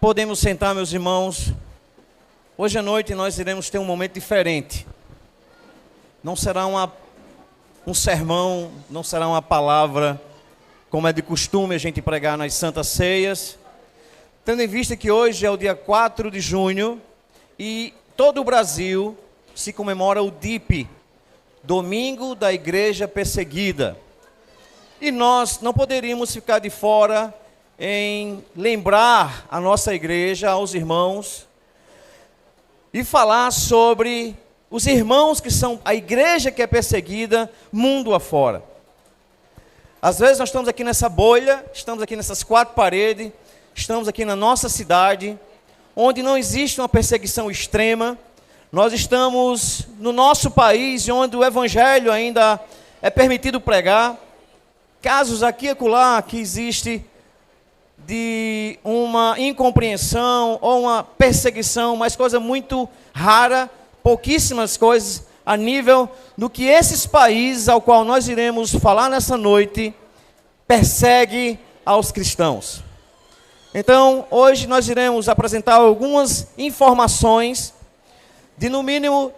Podemos sentar, meus irmãos. Hoje à noite nós iremos ter um momento diferente. Não será um sermão, não será uma palavra, como é de costume a gente pregar nas Santas Ceias. Tendo em vista que hoje é o dia 4 de junho e todo o Brasil se comemora o DIP, Domingo da Igreja Perseguida. E nós não poderíamos ficar de fora em lembrar a nossa igreja, aos irmãos, e falar sobre os irmãos que são a igreja que é perseguida mundo afora. Às vezes nós estamos aqui nessa bolha, estamos aqui nessas quatro paredes, estamos aqui na nossa cidade, onde não existe uma perseguição extrema. Nós estamos no nosso país, onde o evangelho ainda é permitido pregar. Casos aqui e acolá que existe de uma incompreensão ou uma perseguição, mas coisa muito rara, pouquíssimas coisas a nível do que esses países ao qual nós iremos falar nessa noite persegue aos cristãos. Então, hoje nós iremos apresentar algumas informações de no mínimo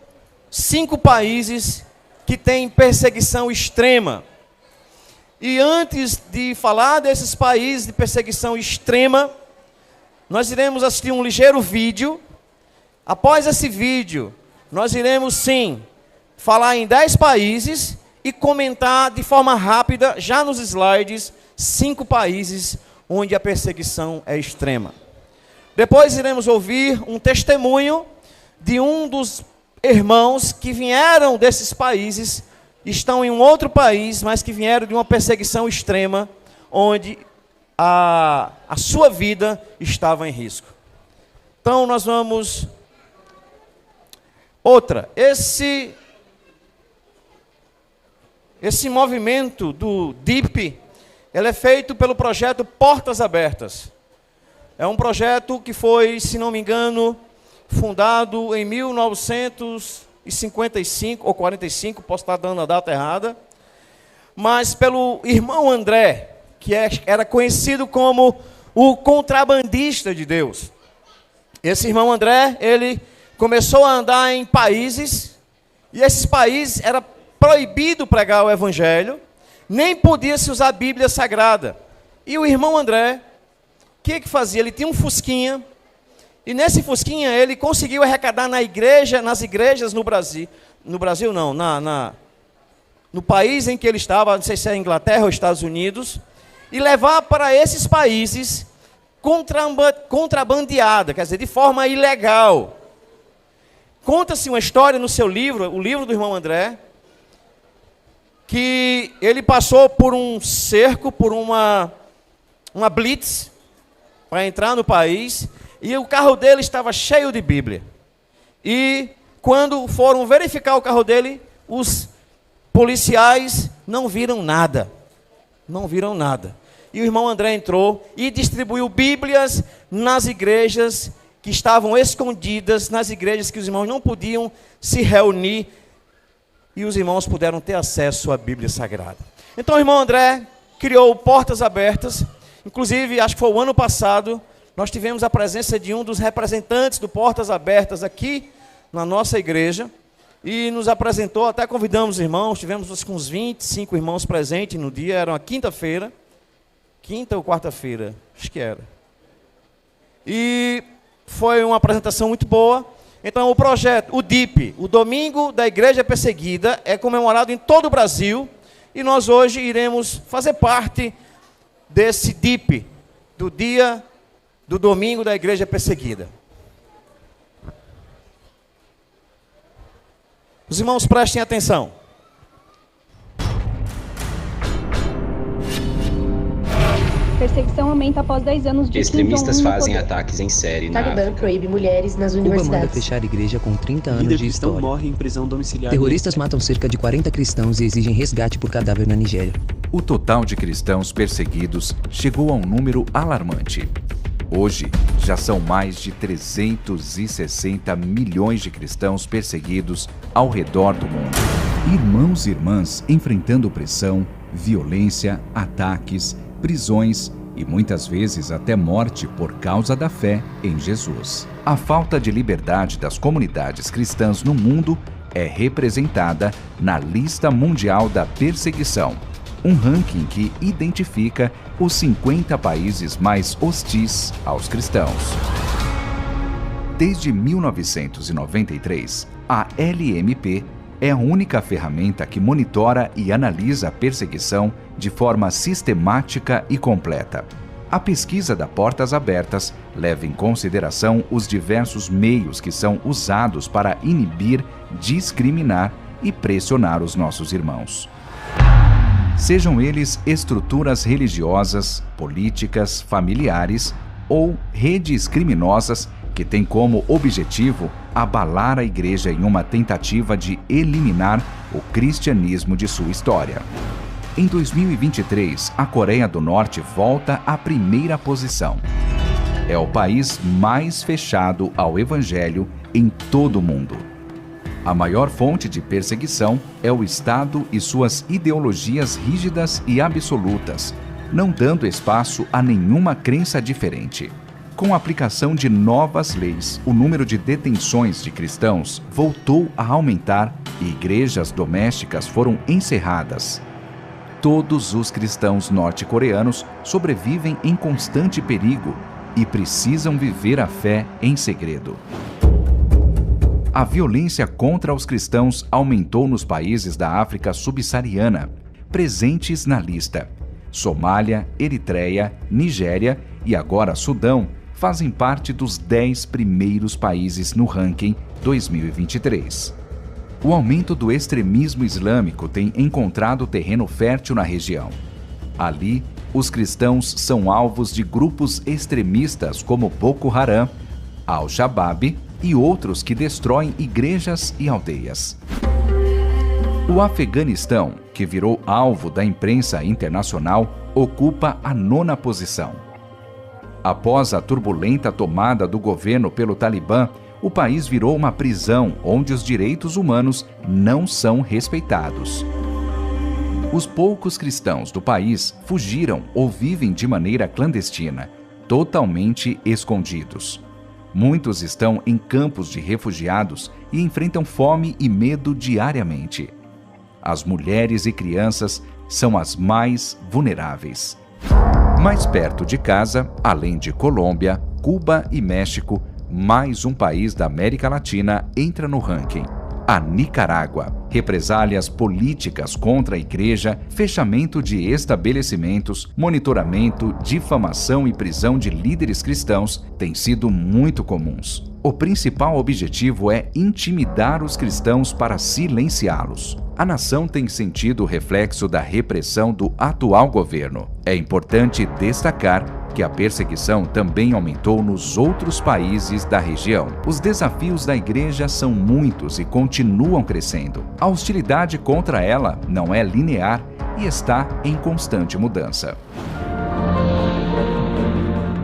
5 países que têm perseguição extrema. E antes de falar desses países de perseguição extrema, nós iremos assistir um ligeiro vídeo. Após esse vídeo, nós iremos sim falar em 10 países e comentar de forma rápida, já nos slides, 5 países onde a perseguição é extrema. Depois iremos ouvir um testemunho de um dos irmãos que vieram desses países, estão em um outro país, mas que vieram de uma perseguição extrema, onde a sua vida estava em risco. Então nós vamos... Esse movimento do DIP, ele é feito pelo projeto Portas Abertas. É um projeto que foi, se não me engano, fundado em 1955 ou 45, posso estar dando a data errada, mas pelo irmão André, que era conhecido como o contrabandista de Deus. Esse irmão André, ele começou a andar em países, e esses países era proibido pregar o evangelho, nem podia se usar a Bíblia Sagrada. E o irmão André, o que fazia? Ele tinha um fusquinha, e nesse fusquinha ele conseguiu arrecadar nas igrejas no Brasil, no país em que ele estava, não sei se é Inglaterra ou Estados Unidos, e levar para esses países contrabandeada, quer dizer, de forma ilegal. Conta-se uma história no seu livro, o livro do irmão André, que ele passou por um cerco, por uma blitz, para entrar no país, e o carro dele estava cheio de Bíblia. E quando foram verificar o carro dele, os policiais não viram nada. Não viram nada. E o irmão André entrou e distribuiu Bíblias nas igrejas que estavam escondidas, nas igrejas que os irmãos não podiam se reunir, e os irmãos puderam ter acesso à Bíblia Sagrada. Então o irmão André criou Portas Abertas. Inclusive, acho que foi o ano passado, nós tivemos a presença de um dos representantes do Portas Abertas aqui na nossa igreja, e nos apresentou, até convidamos os irmãos, tivemos uns 25 irmãos presentes no dia, era uma quinta-feira, quinta ou quarta-feira, acho que era. E foi uma apresentação muito boa. Então o projeto, o DIP, o Domingo da Igreja Perseguida, é comemorado em todo o Brasil, e nós hoje iremos fazer parte desse DIP, do dia do Domingo da Igreja Perseguida. Os irmãos prestem atenção. Perseguição aumenta após 10 anos de extremistas fazem ataques em série na Talibã África. proíbe mulheres nas Cuba universidades. manda fechar igreja com 30 anos Líder de cristão história. morre em prisão domiciliar. Terroristas matam cerca de 40 cristãos e exigem resgate por cadáver na Nigéria. O total de cristãos perseguidos chegou a um número alarmante. Hoje, já são mais de 360 milhões de cristãos perseguidos ao redor do mundo. Irmãos e irmãs enfrentando opressão, violência, ataques, prisões e muitas vezes até morte por causa da fé em Jesus. A falta de liberdade das comunidades cristãs no mundo é representada na Lista Mundial da Perseguição, um ranking que identifica os 50 países mais hostis aos cristãos. Desde 1993, a LMP é a única ferramenta que monitora e analisa a perseguição de forma sistemática e completa. A pesquisa da Portas Abertas leva em consideração os diversos meios que são usados para inibir, discriminar e pressionar os nossos irmãos. Sejam eles estruturas religiosas, políticas, familiares ou redes criminosas que têm como objetivo abalar a igreja em uma tentativa de eliminar o cristianismo de sua história. Em 2023, a Coreia do Norte volta à primeira posição. É o país mais fechado ao evangelho em todo o mundo. A maior fonte de perseguição é o Estado e suas ideologias rígidas e absolutas, não dando espaço a nenhuma crença diferente. Com a aplicação de novas leis, o número de detenções de cristãos voltou a aumentar e igrejas domésticas foram encerradas. Todos os cristãos norte-coreanos sobrevivem em constante perigo e precisam viver a fé em segredo. A violência contra os cristãos aumentou nos países da África subsaariana, presentes na lista. Somália, Eritreia, Nigéria e agora Sudão fazem parte dos 10 primeiros países no ranking 2023. O aumento do extremismo islâmico tem encontrado terreno fértil na região. Ali, os cristãos são alvos de grupos extremistas como Boko Haram, Al-Shabaab e outros que destroem igrejas e aldeias. O Afeganistão, que virou alvo da imprensa internacional, ocupa a 9ª posição. Após a turbulenta tomada do governo pelo Talibã, o país virou uma prisão onde os direitos humanos não são respeitados. Os poucos cristãos do país fugiram ou vivem de maneira clandestina, totalmente escondidos. Muitos estão em campos de refugiados e enfrentam fome e medo diariamente. As mulheres e crianças são as mais vulneráveis. Mais perto de casa, além de Colômbia, Cuba e México, mais um país da América Latina entra no ranking. A Nicarágua. Represálias políticas contra a igreja, fechamento de estabelecimentos, monitoramento, difamação e prisão de líderes cristãos têm sido muito comuns. O principal objetivo é intimidar os cristãos para silenciá-los. A nação tem sentido o reflexo da repressão do atual governo. É importante destacar que a perseguição também aumentou nos outros países da região. Os desafios da igreja são muitos e continuam crescendo. A hostilidade contra ela não é linear e está em constante mudança.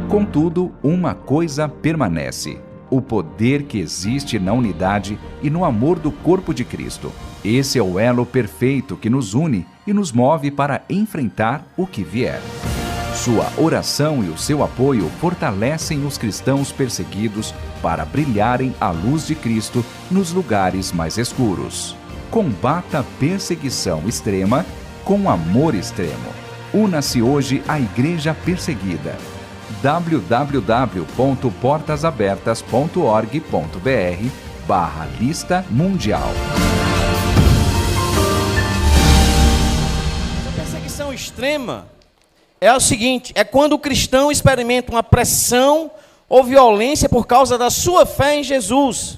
Contudo, uma coisa permanece: o poder que existe na unidade e no amor do corpo de Cristo. Esse é o elo perfeito que nos une e nos move para enfrentar o que vier. Sua oração e o seu apoio fortalecem os cristãos perseguidos para brilharem à luz de Cristo nos lugares mais escuros. Combata a perseguição extrema com amor extremo. Una-se hoje à Igreja Perseguida. www.portasabertas.org.br/lista mundial. A perseguição extrema é o seguinte: é quando o cristão experimenta uma pressão ou violência por causa da sua fé em Jesus.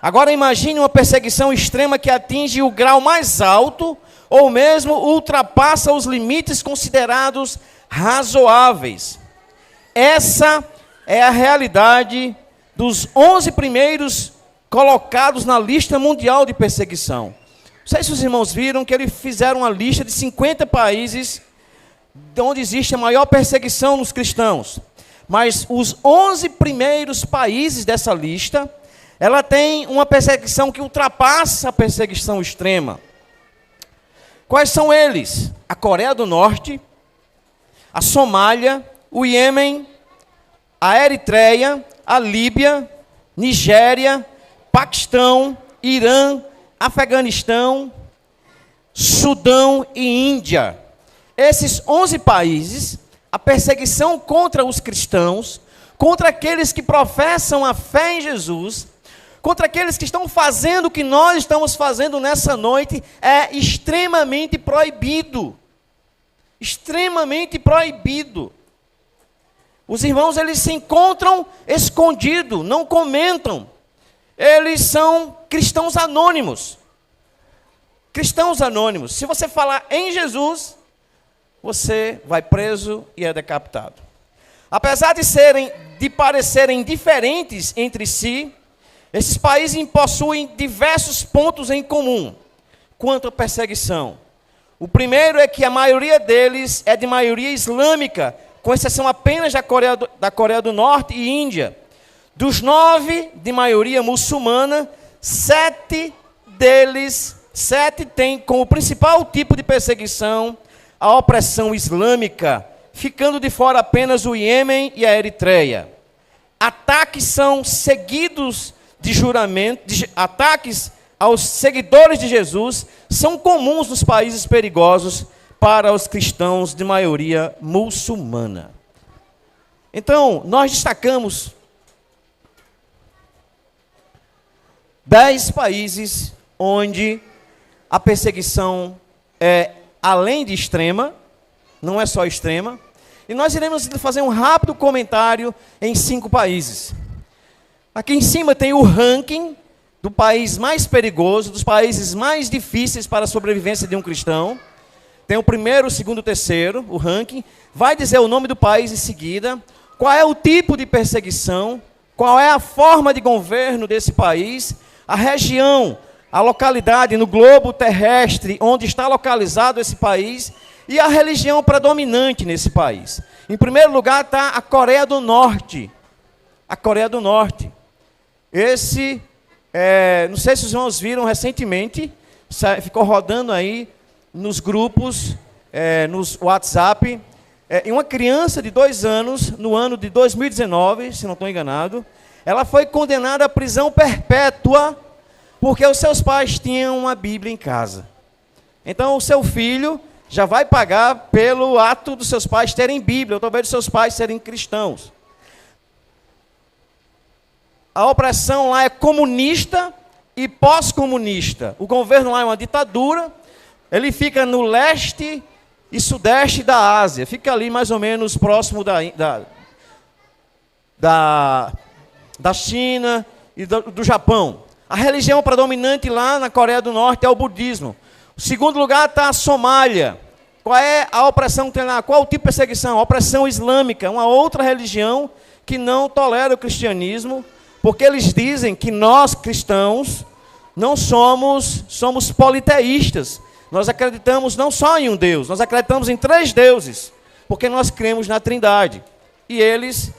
Agora imagine uma perseguição extrema que atinge o grau mais alto ou mesmo ultrapassa os limites considerados razoáveis. Essa é a realidade dos 11 primeiros colocados na lista mundial de perseguição. Não sei se os irmãos viram que eles fizeram uma lista de 50 países onde existe a maior perseguição nos cristãos. Mas os 11 primeiros países dessa lista, ela tem uma perseguição que ultrapassa a perseguição extrema. Quais são eles? A Coreia do Norte, a Somália, o Iêmen, a Eritreia, a Líbia, Nigéria, Paquistão, Irã, Afeganistão, Sudão e Índia. Esses 11 países, a perseguição contra os cristãos, contra aqueles que professam a fé em Jesus, contra aqueles que estão fazendo o que nós estamos fazendo nessa noite, é extremamente proibido. Extremamente proibido. Os irmãos, eles se encontram escondidos, não comentam. Eles são cristãos anônimos. Cristãos anônimos. Se você falar em Jesus, você vai preso e é decapitado. Apesar de parecerem diferentes entre si, esses países possuem diversos pontos em comum quanto à perseguição. O primeiro é que a maioria deles é de maioria islâmica, com exceção apenas da Coreia do Norte e Índia. Dos 9 de maioria muçulmana, 7 têm como principal tipo de perseguição a opressão islâmica, ficando de fora apenas o Iêmen e a Eritreia. Ataques são seguidos de juramento, ataques aos seguidores de Jesus são comuns nos países perigosos para os cristãos de maioria muçulmana. Então, nós destacamos 10 países onde a perseguição é, além de extrema, não é só extrema, e nós iremos fazer um rápido comentário em 5 países. Aqui em cima tem o ranking do país mais perigoso, dos países mais difíceis para a sobrevivência de um cristão. Tem o primeiro, o segundo, o terceiro, o ranking. Vai dizer o nome do país em seguida, qual é o tipo de perseguição, qual é a forma de governo desse país, a região, a localidade no globo terrestre onde está localizado esse país e a religião predominante nesse país. Em primeiro lugar está a Coreia do Norte. A Coreia do Norte. Não sei se os irmãos viram recentemente, ficou rodando aí nos grupos, nos WhatsApp, e uma criança de 2 anos, no ano de 2019, se não estou enganado, ela foi condenada à prisão perpétua porque os seus pais tinham uma Bíblia em casa. Então o seu filho já vai pagar pelo ato dos seus pais terem Bíblia, ou talvez dos seus pais serem cristãos. A opressão lá é comunista e pós-comunista. O governo lá é uma ditadura. Ele fica no leste e sudeste da Ásia. Fica ali mais ou menos próximo da China e do Japão. A religião predominante lá na Coreia do Norte é o budismo. O segundo lugar está a Somália. Qual é a opressão que tem lá? Qual o tipo de perseguição? A opressão islâmica, uma outra religião que não tolera o cristianismo, porque eles dizem que nós, cristãos, não somos politeístas. Nós acreditamos não só em um Deus, nós acreditamos em 3 deuses, porque nós cremos na Trindade. E eles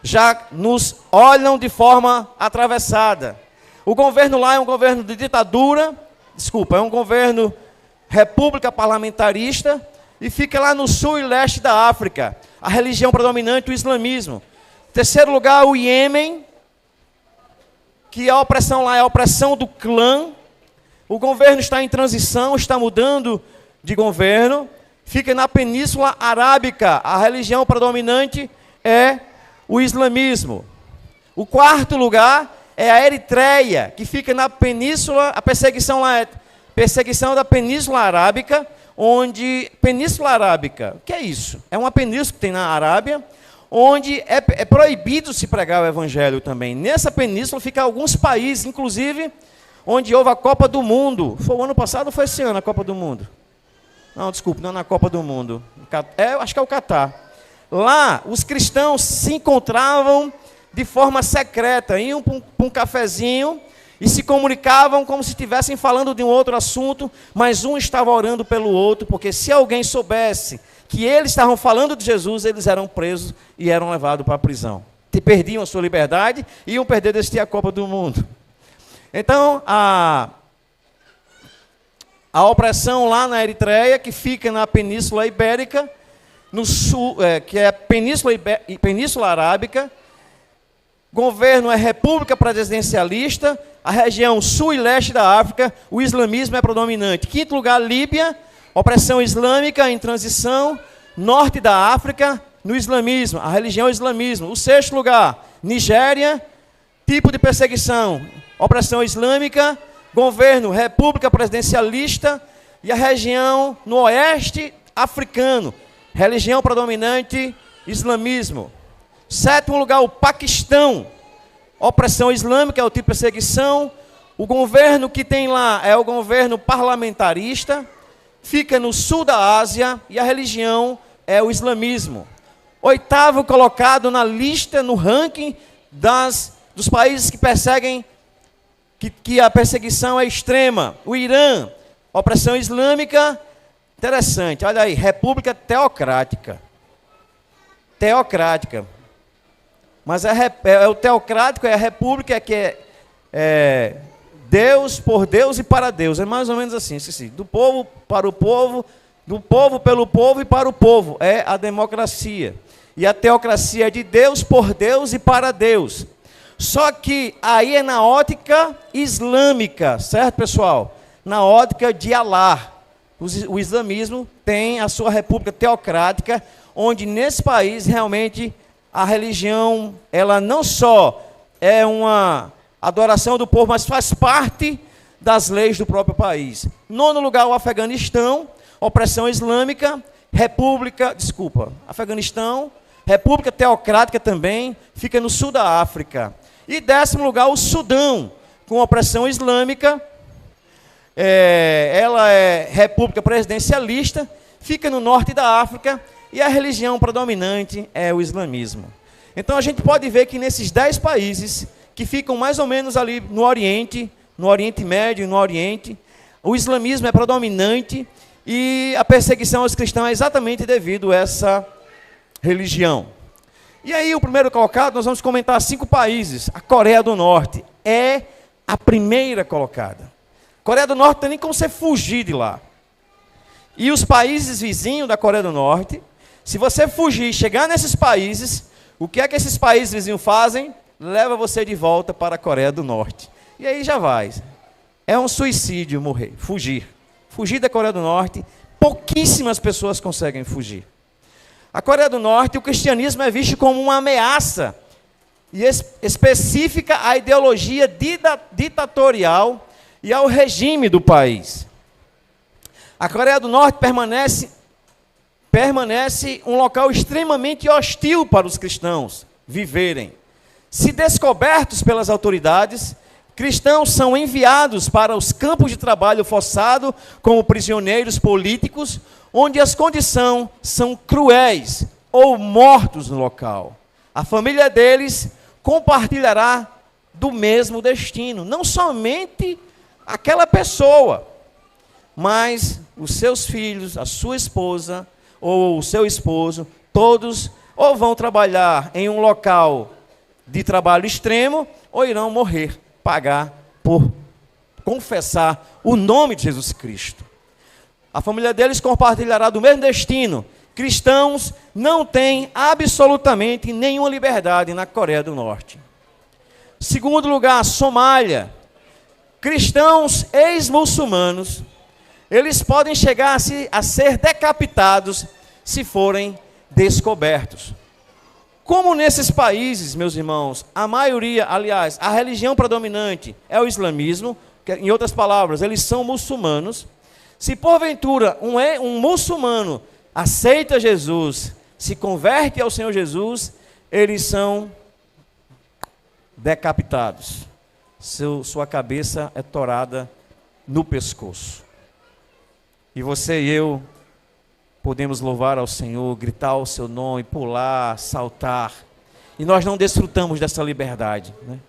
já nos olham de forma atravessada. O governo lá é um governo de ditadura, é um governo república parlamentarista, e fica lá no sul e leste da África. A religião predominante, o islamismo. Em terceiro lugar, o Iêmen, que a opressão lá é a opressão do clã. O governo está em transição, está mudando de governo. Fica na Península Arábica. A religião predominante é o islamismo. O quarto lugar é a Eritreia, que fica na Península. A perseguição lá é perseguição da Península Arábica, onde... Península Arábica, o que é isso? É uma península que tem na Arábia, onde é proibido se pregar o evangelho também. Nessa península ficam alguns países, inclusive, onde houve a Copa do Mundo. Foi o ano passado ou foi esse ano a Copa do Mundo? Não, desculpe, não é na Copa do Mundo. Acho que é o Catar. Lá, os cristãos se encontravam de forma secreta, iam para um cafezinho e se comunicavam como se estivessem falando de um outro assunto, mas um estava orando pelo outro, porque se alguém soubesse que eles estavam falando de Jesus, eles eram presos e eram levados para a prisão. Perdiam a sua liberdade e iam perder de assistir a Copa do Mundo. Então, a opressão lá na Eritreia, que fica na Península Ibérica, no sul, que é a Península Arábica. Governo é república presidencialista. A região sul e leste da África, o islamismo é predominante. Quinto lugar, Líbia, opressão islâmica em transição. Norte da África, no islamismo, a religião é o islamismo. O sexto lugar, Nigéria, tipo de perseguição, opressão islâmica. Governo, república presidencialista. E a região no oeste africano, religião predominante, islamismo. Sétimo lugar, o Paquistão. Opressão islâmica é o tipo de perseguição. O governo que tem lá é o governo parlamentarista. Fica no sul da Ásia e a religião é o islamismo. Oitavo colocado na lista, no ranking dos países que perseguem, que a perseguição é extrema. O Irã, opressão islâmica. Interessante, olha aí, república teocrática. Teocrática. Mas o teocrático é a república que é Deus, por Deus e para Deus. É mais ou menos assim, do povo para o povo, do povo pelo povo e para o povo. É a democracia. E a teocracia é de Deus, por Deus e para Deus. Só que aí é na ótica islâmica, certo, pessoal? Na ótica de Alá. O islamismo tem a sua república teocrática, onde nesse país realmente a religião, ela não só é uma adoração do povo, mas faz parte das leis do próprio país. Nono lugar, o Afeganistão, opressão islâmica, Afeganistão, república teocrática também, fica no sul da África. E décimo lugar, o Sudão, com opressão islâmica, ela é república presidencialista, fica no norte da África, e a religião predominante é o islamismo. Então a gente pode ver que nesses 10 países, que ficam mais ou menos ali no Oriente Médio e no Oriente, o islamismo é predominante e a perseguição aos cristãos é exatamente devido a essa religião. E aí o primeiro colocado, nós vamos comentar 5 países. A Coreia do Norte é a primeira colocada. A Coreia do Norte não tem nem como você fugir de lá. E os países vizinhos da Coreia do Norte, se você fugir e chegar nesses países, o que é que esses países vizinhos fazem? Leva você de volta para a Coreia do Norte. E aí já vai. É um suicídio morrer, fugir. Fugir da Coreia do Norte, pouquíssimas pessoas conseguem fugir. A Coreia do Norte, o cristianismo é visto como uma ameaça e específica à ideologia ditatorial e ao regime do país. A Coreia do Norte permanece um local extremamente hostil para os cristãos viverem. Se descobertos pelas autoridades, cristãos são enviados para os campos de trabalho forçado como prisioneiros políticos, onde as condições são cruéis ou mortos no local. A família deles compartilhará do mesmo destino, não somente aquela pessoa, mas os seus filhos, a sua esposa ou o seu esposo, todos ou vão trabalhar em um local de trabalho extremo ou irão morrer, pagar por confessar o nome de Jesus Cristo. A família deles compartilhará do mesmo destino. Cristãos não têm absolutamente nenhuma liberdade na Coreia do Norte. Segundo lugar, Somália. Cristãos ex-muçulmanos, eles podem chegar a ser decapitados se forem descobertos. Como nesses países, meus irmãos, a maioria, aliás, a religião predominante é o islamismo, que, em outras palavras, eles são muçulmanos. Se porventura um muçulmano aceita Jesus, se converte ao Senhor Jesus, eles são decapitados. Sua cabeça é torada no pescoço. E você e eu podemos louvar ao Senhor, gritar o seu nome, pular, saltar. E nós não desfrutamos dessa liberdade, né?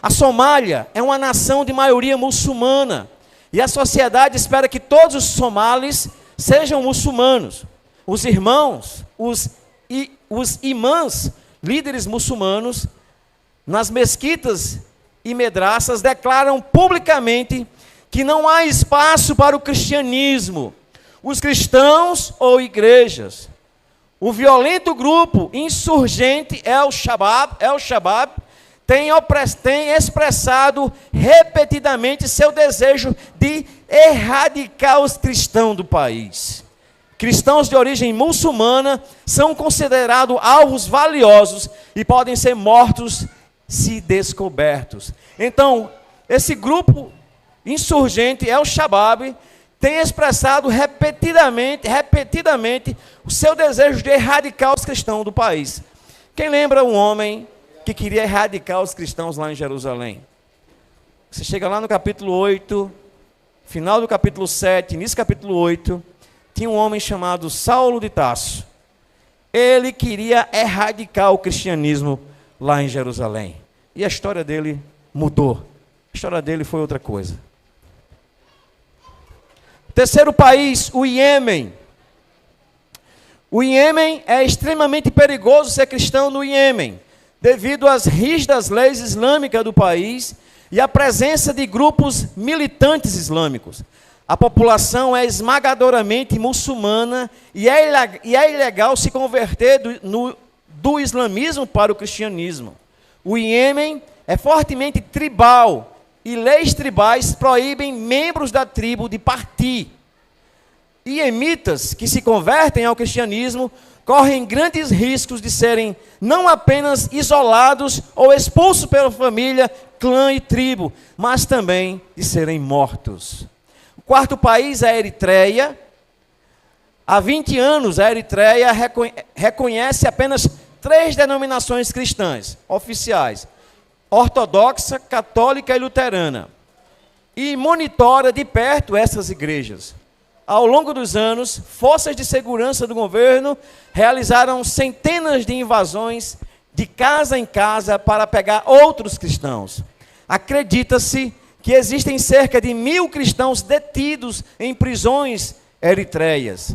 A Somália é uma nação de maioria muçulmana. E a sociedade espera que todos os somalis sejam muçulmanos. Os irmãos, os imãs, líderes muçulmanos, nas mesquitas e medraças, declaram publicamente que não há espaço para o cristianismo. os cristãos ou igrejas. O violento grupo insurgente El-Shabaab tem expressado repetidamente seu desejo de erradicar os cristãos do país. Cristãos de origem muçulmana são considerados alvos valiosos e podem ser mortos se descobertos. Então, esse grupo insurgente El-Shabaab tem expressado repetidamente o seu desejo de erradicar os cristãos do país. Quem lembra um homem que queria erradicar os cristãos lá em Jerusalém? Você chega lá no capítulo 8, final do capítulo 7, início do capítulo 8, tinha um homem chamado Saulo de Tarso. Ele queria erradicar o cristianismo lá em Jerusalém. E a história dele mudou. A história dele foi outra coisa. Terceiro país, o Iêmen. O Iêmen é extremamente perigoso ser cristão no Iêmen, devido às rígidas leis islâmicas do país e à presença de grupos militantes islâmicos. A população é esmagadoramente muçulmana e é ilegal se converter do islamismo para o cristianismo. O Iêmen é fortemente tribal e leis tribais proíbem membros da tribo de partir. Iemitas que se convertem ao cristianismo correm grandes riscos de serem não apenas isolados ou expulsos pela família, clã e tribo, mas também de serem mortos. O quarto país é a Eritreia. Há 20 anos, a Eritreia reconhece apenas 3 denominações cristãs oficiais: ortodoxa, católica e luterana, e monitora de perto essas igrejas. Ao longo dos anos, forças de segurança do governo realizaram centenas de invasões de casa em casa para pegar outros cristãos. Acredita-se que existem cerca de 1.000 cristãos detidos em prisões eritreias,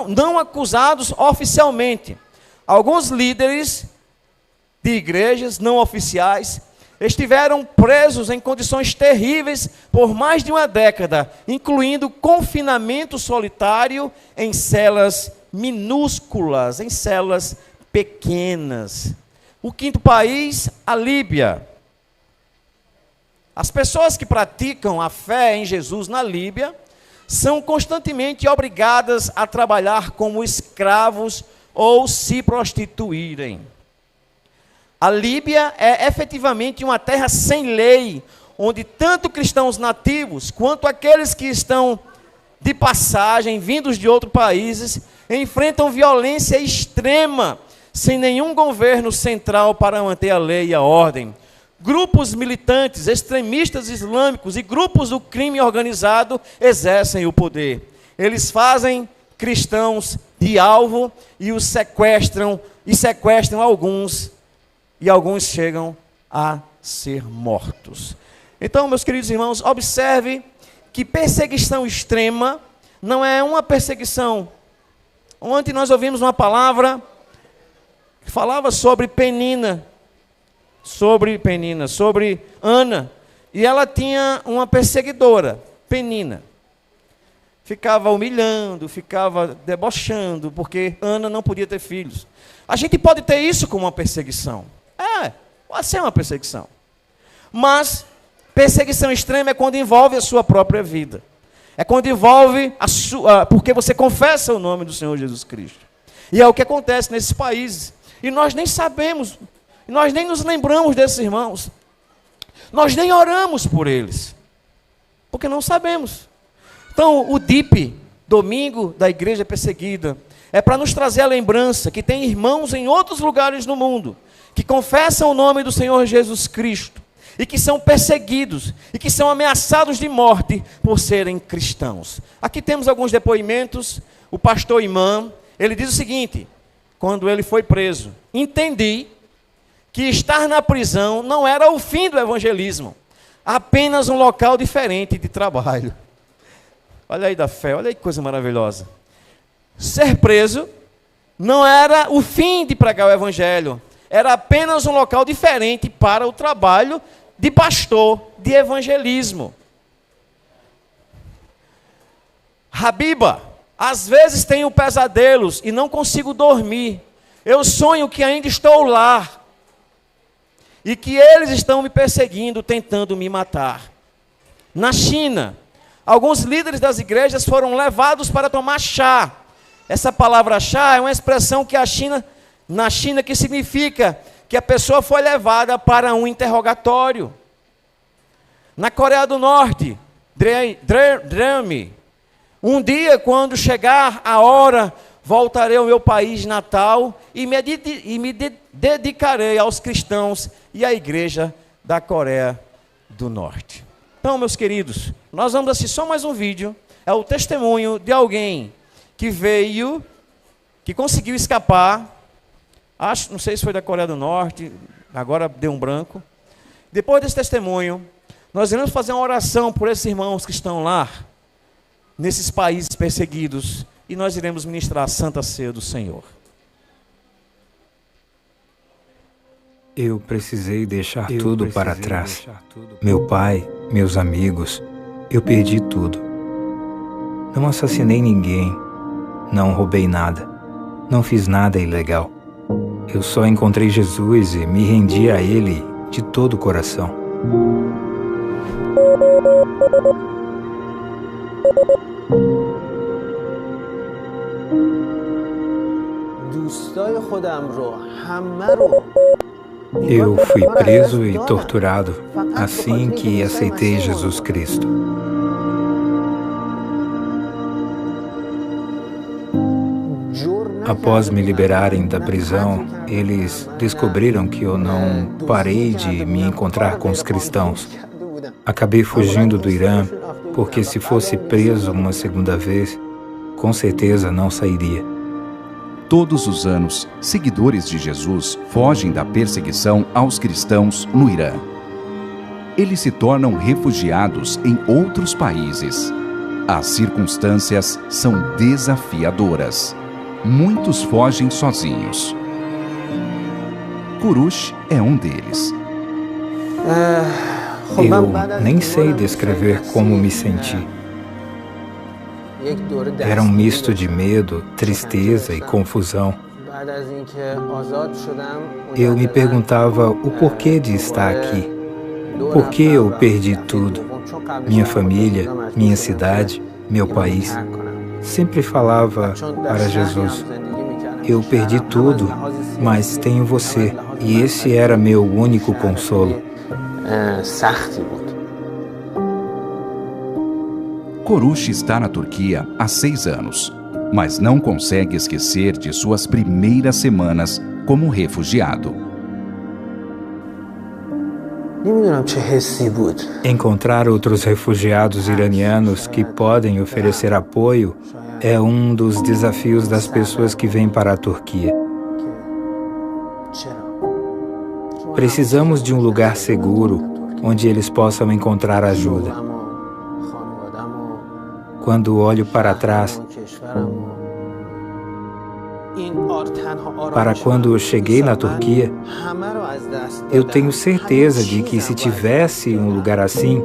não acusados oficialmente. Alguns líderes de igrejas não oficiais estiveram presos em condições terríveis por mais de uma década, incluindo confinamento solitário em celas minúsculas, em celas pequenas. O quinto país, a Líbia. As pessoas que praticam a fé em Jesus na Líbia são constantemente obrigadas a trabalhar como escravos ou se prostituírem. A Líbia é efetivamente uma terra sem lei, onde tanto cristãos nativos quanto aqueles que estão de passagem, vindos de outros países, enfrentam violência extrema, sem nenhum governo central para manter a lei e a ordem. Grupos militantes, extremistas islâmicos e grupos do crime organizado exercem o poder. Eles fazem cristãos de alvo e os sequestram alguns, e alguns chegam a ser mortos. Então, meus queridos irmãos, observe que perseguição extrema não é uma perseguição. Ontem nós ouvimos uma palavra que falava sobre Penina, sobre Ana, e ela tinha uma perseguidora, Penina. Ficava humilhando, ficava debochando, porque Ana não podia ter filhos. A gente pode ter isso como uma perseguição. Pode ser uma perseguição. Mas perseguição extrema é quando envolve a sua própria vida. É quando envolve porque você confessa o nome do Senhor Jesus Cristo. E é o que acontece nesses países. E nós nem sabemos, nós nem nos lembramos desses irmãos. Nós nem oramos por eles, porque não sabemos. Então, o DIP, Domingo da Igreja Perseguida, é para nos trazer a lembrança que tem irmãos em outros lugares no mundo, que confessam o nome do Senhor Jesus Cristo, e que são perseguidos, e que são ameaçados de morte por serem cristãos. Aqui temos alguns depoimentos. O pastor Imã, ele diz o seguinte: quando ele foi preso, entendi que estar na prisão não era o fim do evangelismo, apenas um local diferente de trabalho. Olha aí da fé, olha aí que coisa maravilhosa. Ser preso não era o fim de pregar o evangelho, era apenas um local diferente para o trabalho de pastor, de evangelismo. Habiba, às vezes tenho pesadelos e não consigo dormir. Eu sonho que ainda estou lá e que eles estão me perseguindo, tentando me matar. Na China, alguns líderes das igrejas foram levados para tomar chá. Essa palavra chá é uma expressão que na China que significa que a pessoa foi levada para um interrogatório. Na Coreia do Norte, um dia, quando chegar a hora, voltarei ao meu país natal e me dedicarei aos cristãos e à igreja da Coreia do Norte. Então, meus queridos, nós vamos assistir só mais um vídeo. É o testemunho de alguém que conseguiu escapar. Não sei se foi da Coreia do Norte, agora deu um branco. Depois desse testemunho, nós iremos fazer uma oração por esses irmãos que estão lá, nesses países perseguidos, e nós iremos ministrar a Santa Ceia do Senhor. Eu precisei deixar tudo para trás. Meu pai, meus amigos, eu perdi tudo. Não assassinei ninguém, não roubei nada, não fiz nada ilegal. Eu só encontrei Jesus e me rendi a Ele de todo o coração. Eu fui preso e torturado assim que aceitei Jesus Cristo. Após me liberarem da prisão, eles descobriram que eu não parei de me encontrar com os cristãos. Acabei fugindo do Irã, porque se fosse preso uma segunda vez, com certeza não sairia. Todos os anos, seguidores de Jesus fogem da perseguição aos cristãos no Irã. Eles se tornam refugiados em outros países. As circunstâncias são desafiadoras. Muitos fogem sozinhos. Kurush é um deles. Eu nem sei descrever como me senti. Era um misto de medo, tristeza e confusão. Eu me perguntava o porquê de estar aqui. Por que eu perdi tudo? Minha família, minha cidade, meu país. Sempre falava para Jesus: eu perdi tudo, mas tenho você. E esse era meu único consolo. Kurush está na Turquia há 6 anos, mas não consegue esquecer de suas primeiras semanas como refugiado. Encontrar outros refugiados iranianos que podem oferecer apoio é um dos desafios das pessoas que vêm para a Turquia. Precisamos de um lugar seguro, onde eles possam encontrar ajuda. Quando olho para trás, para quando eu cheguei na Turquia, eu tenho certeza de que se tivesse um lugar assim,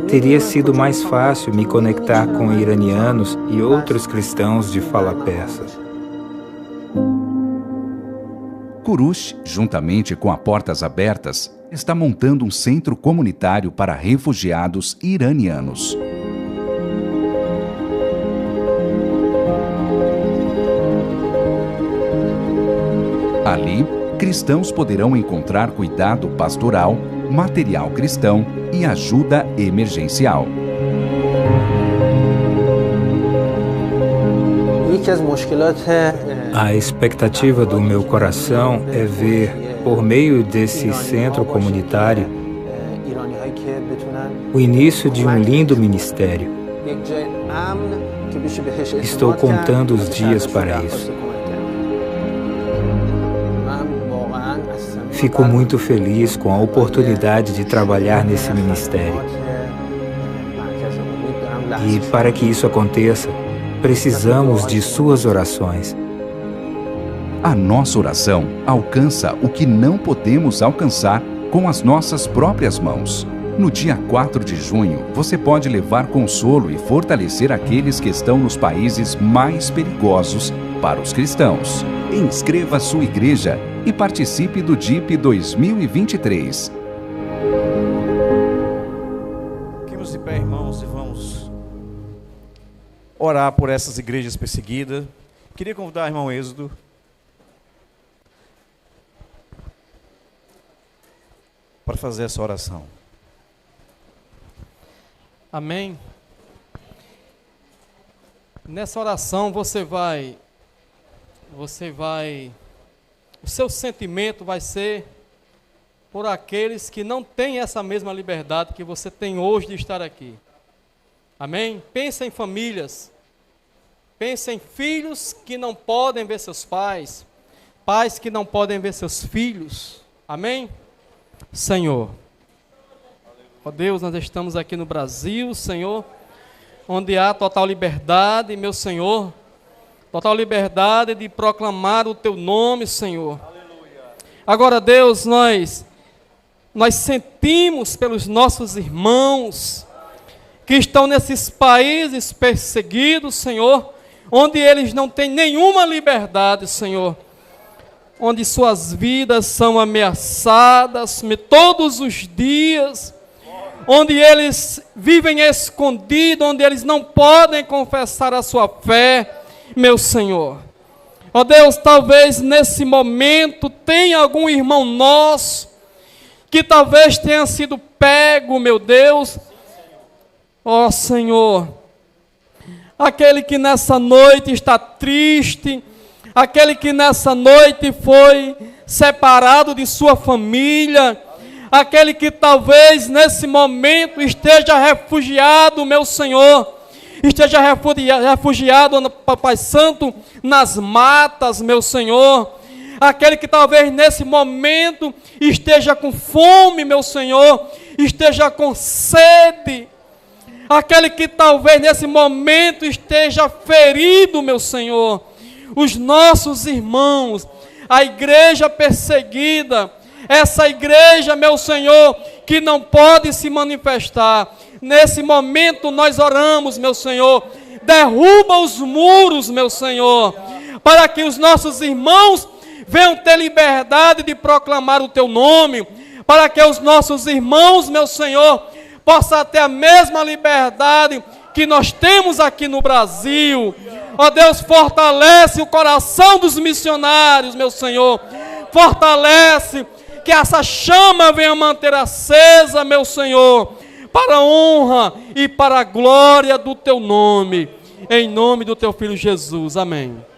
teria sido mais fácil me conectar com iranianos e outros cristãos de fala persa. Kurush, juntamente com a Portas Abertas, está montando um centro comunitário para refugiados iranianos. Ali, cristãos poderão encontrar cuidado pastoral, material cristão e ajuda emergencial. A expectativa do meu coração é ver, por meio desse centro comunitário, o início de um lindo ministério. Estou contando os dias para isso. Fico muito feliz com a oportunidade de trabalhar nesse ministério. E para que isso aconteça, precisamos de suas orações. A nossa oração alcança o que não podemos alcançar com as nossas próprias mãos. No dia 4 de junho, você pode levar consolo e fortalecer aqueles que estão nos países mais perigosos para os cristãos. Inscreva sua igreja e participe do DIP 2023. Fiquemos de pé, irmãos, e vamos orar por essas igrejas perseguidas. Queria convidar o irmão Êxodo para fazer essa oração. Amém. Nessa oração o seu sentimento vai ser por aqueles que não têm essa mesma liberdade que você tem hoje de estar aqui. Amém? Pensa em famílias, pensa em filhos que não podem ver seus pais, pais que não podem ver seus filhos. Amém? Senhor, ó Deus, nós estamos aqui no Brasil, Senhor, onde há total liberdade, meu Senhor, total liberdade de proclamar o Teu nome, Senhor. Aleluia. Agora, Deus, nós sentimos pelos nossos irmãos que estão nesses países perseguidos, Senhor, onde eles não têm nenhuma liberdade, Senhor, onde suas vidas são ameaçadas todos os dias, onde eles vivem escondidos, onde eles não podem confessar a sua fé, meu Senhor. Ó Deus, talvez nesse momento tenha algum irmão nosso que talvez tenha sido pego, meu Deus. Ó Senhor, aquele que nessa noite está triste, aquele que nessa noite foi separado de sua família, aquele que talvez nesse momento esteja refugiado, meu Senhor, esteja refugiado, Papai Santo, nas matas, meu Senhor, aquele que talvez nesse momento esteja com fome, meu Senhor, esteja com sede, aquele que talvez nesse momento esteja ferido, meu Senhor, os nossos irmãos, a igreja perseguida, essa igreja, meu Senhor, que não pode se manifestar. Nesse momento nós oramos, meu Senhor, derruba os muros, meu Senhor, para que os nossos irmãos venham ter liberdade de proclamar o Teu nome, para que os nossos irmãos, meu Senhor, possam ter a mesma liberdade que nós temos aqui no Brasil. Ó Deus, fortalece o coração dos missionários, meu Senhor, fortalece que essa chama venha manter acesa, meu Senhor, para a honra e para a glória do Teu nome, em nome do Teu Filho Jesus. Amém.